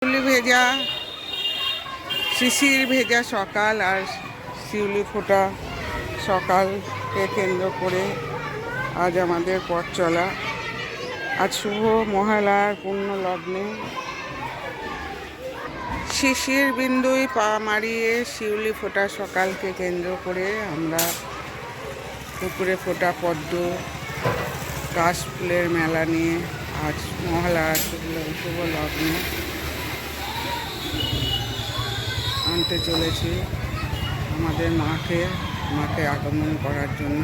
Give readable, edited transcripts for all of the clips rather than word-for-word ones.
শিউলি ভেজা, শিশির ভেজা সকাল আর শিউলি ফোটা সকালকে কেন্দ্র করে আজ আমাদের পথ চলা। আজ শুভ মহালয়ার পূর্ণ লগ্নে শিশির বিন্দুই পা মারিয়ে শিউলি ফোটা সকালকে কেন্দ্র করে আমরা পুকুরে ফোটা পদ্ম কাশ ফুলের মেলা নিয়ে আজ মহালয়ার শুভ লগ্নে আনতে চলেছি আমাদের মাকে আগমন করার জন্য।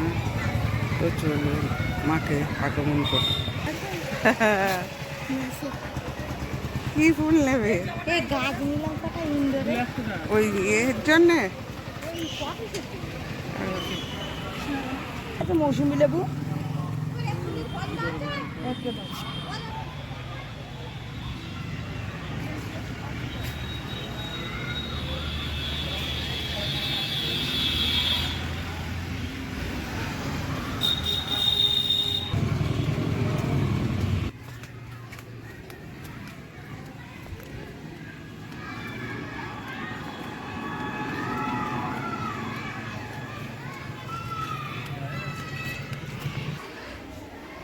তো চলুন মাকে আগমন করি। কি ফুল নেবে? ওই এর জন্যে মৌসুমি লেবু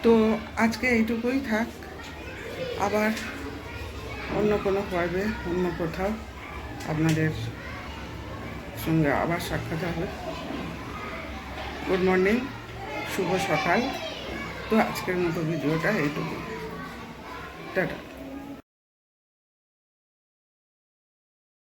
তো আজকে এইটুকুই থাক। আবার অন্য কোনো পর্বে অন্য কোথাও আপনাদের সঙ্গে আবার সাক্ষাৎ হবে। গুড মর্নিং, শুভ সকাল। তো আজকের মতো ভিডিওটা এইটুকুই। টাটা।